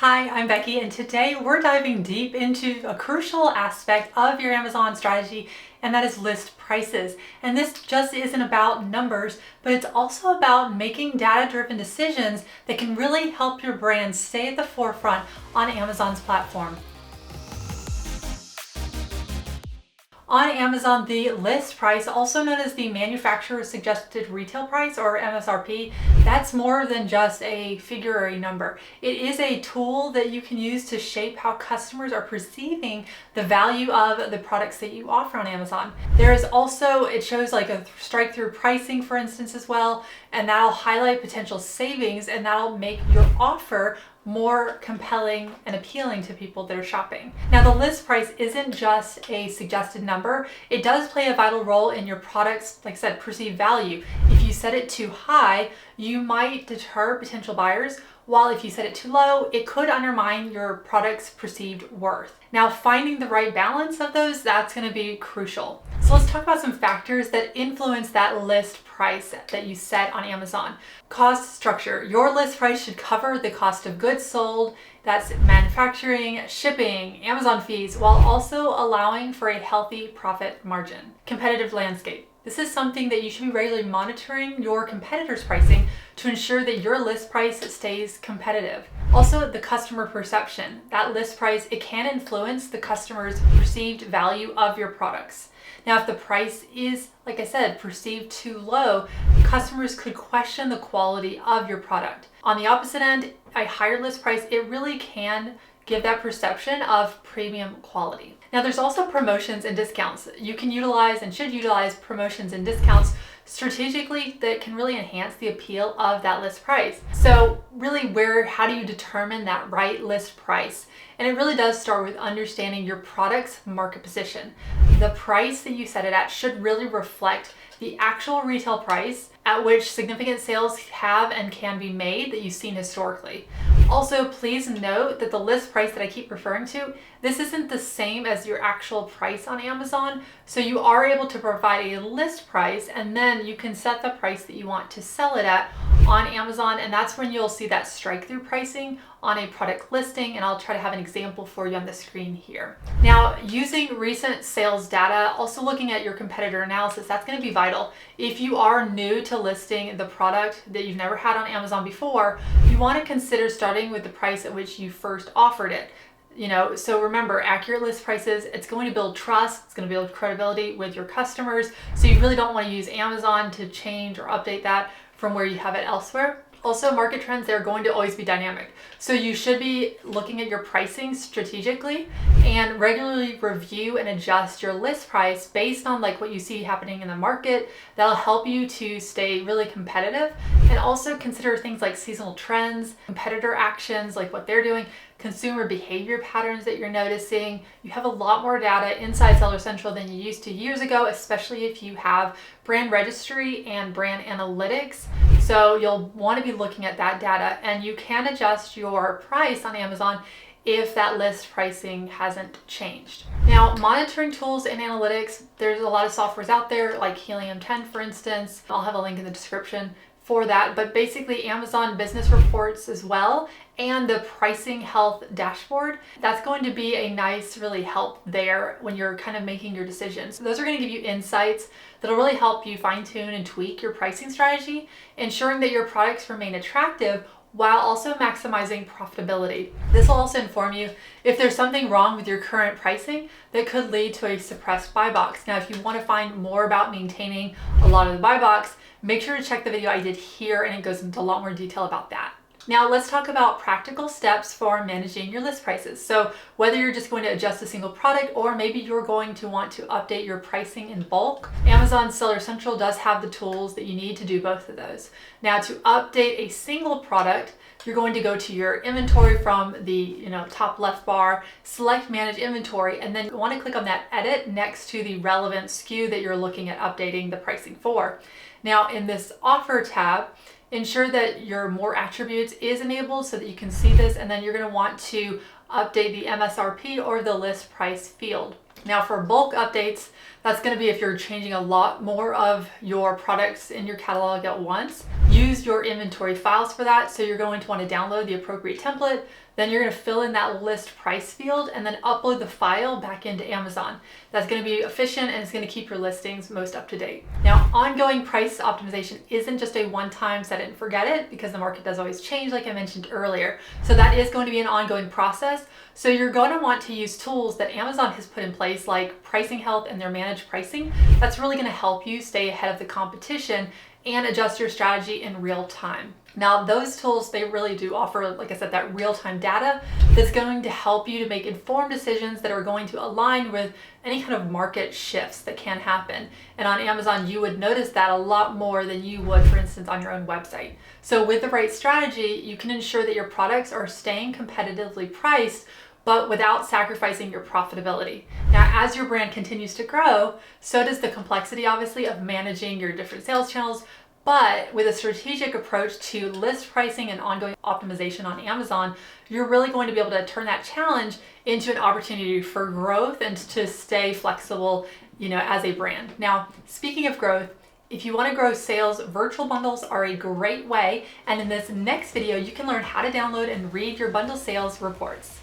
Hi, I'm Becky, and today we're diving deep into a crucial aspect of your Amazon strategy, and that is list prices. And this just isn't about numbers, but it's also about making data-driven decisions that can really help your brand stay at the forefront on Amazon's platform. On Amazon, the list price, also known as the manufacturer's suggested retail price or MSRP, that's more than just a figure or a number. It is a tool that you can use to shape how customers are perceiving the value of the products that you offer on Amazon. There is also, it shows like a strike-through pricing, for instance, as well, and that'll highlight potential savings and that'll make your offer more compelling and appealing to people that are shopping. Now, the list price isn't just a suggested number. It does play a vital role in your product's, like I said, perceived value. If you set it too high, you might deter potential buyers, while if you set it too low, it could undermine your product's perceived worth. Now, finding the right balance of those, that's going to be crucial. So let's talk about some factors that influence that list price that you set on Amazon. Cost structure. Your list price should cover the cost of goods sold, that's manufacturing, shipping, Amazon fees, while also allowing for a healthy profit margin. Competitive landscape. This is something that you should be regularly monitoring your competitors' pricing to ensure that your list price stays competitive. Also, the customer perception. That list price, it can influence the customer's perceived value of your products. Now, if the price is, like I said, perceived too low, customers could question the quality of your product. On the opposite end, a higher list price, it really can give that perception of premium quality. Now, there's also promotions and discounts. You can utilize and should utilize promotions and discounts strategically that can really enhance the appeal of that list price. So really, how do you determine that right list price? And it really does start with understanding your product's market position. The price that you set it at should really reflect the actual retail price at which significant sales have and can be made that you've seen historically. Also, please note that the list price that I keep referring to, this isn't the same as your actual price on Amazon. So you are able to provide a list price and then you can set the price that you want to sell it at on Amazon. And that's when you'll see that strike-through pricing on a product listing. And I'll try to have an example for you on the screen here. Now, using recent sales data, also looking at your competitor analysis, that's going to be vital. If you are new to listing the product that you've never had on Amazon before, you want to consider starting with the price at which you first offered it. So remember, accurate list prices, it's going to build trust, it's going to build credibility with your customers. So you really don't want to use Amazon to change or update that from where you have it elsewhere. Also, market trends, they're going to always be dynamic. So you should be looking at your pricing strategically and regularly review and adjust your list price based on like what you see happening in the market. That'll help you to stay really competitive, and also consider things like seasonal trends, competitor actions, like what they're doing, consumer behavior patterns that you're noticing. You have a lot more data inside Seller Central than you used to years ago, especially if you have brand registry and brand analytics. So you'll want to be looking at that data, and you can adjust your price on Amazon if that list pricing hasn't changed. Now, monitoring tools and analytics, there's a lot of softwares out there like Helium 10, for instance. I'll have a link in the description for that, but basically Amazon business reports as well, and the pricing health dashboard. That's going to be a nice really help there when you're kind of making your decisions. Those are going to give you insights that'll really help you fine tune and tweak your pricing strategy, ensuring that your products remain attractive while also maximizing profitability. This will also inform you if there's something wrong with your current pricing that could lead to a suppressed buy box. Now, if you want to find more about maintaining a lot of the buy box, make sure to check the video I did here, and it goes into a lot more detail about that. Now, let's talk about practical steps for managing your list prices. So whether you're just going to adjust a single product, or maybe you're going to want to update your pricing in bulk, Amazon Seller Central does have the tools that you need to do both of those. Now, to update a single product, you're going to go to your inventory from the top left bar, select manage inventory, and then you want to click on that edit next to the relevant SKU that you're looking at updating the pricing for. Now, in this offer tab, ensure that your more attributes is enabled so that you can see this, and then you're going to want to update the MSRP or the list price field. Now, for bulk updates, that's going to be if you're changing a lot more of your products in your catalog at once. Use your inventory files for that. So you're going to want to download the appropriate template, then you're going to fill in that list price field and then upload the file back into Amazon. That's going to be efficient and it's going to keep your listings most up to date. Now, ongoing price optimization isn't just a one-time set it and forget it, because the market does always change, like I mentioned earlier. So that is going to be an ongoing process. So you're going to want to use tools that Amazon has put in place, like Pricing Health and their managed pricing. That's really going to help you stay ahead of the competition and adjust your strategy in real time. Now, those tools, they really do offer, like I said, that real-time data that's going to help you to make informed decisions that are going to align with any kind of market shifts that can happen. And on Amazon, you would notice that a lot more than you would, for instance, on your own website. So with the right strategy, you can ensure that your products are staying competitively priced, but without sacrificing your profitability. Now, as your brand continues to grow, so does the complexity, obviously, of managing your different sales channels. But with a strategic approach to list pricing and ongoing optimization on Amazon, you're really going to be able to turn that challenge into an opportunity for growth and to stay flexible, as a brand. Now, speaking of growth, if you want to grow sales, virtual bundles are a great way. And in this next video, you can learn how to download and read your bundle sales reports.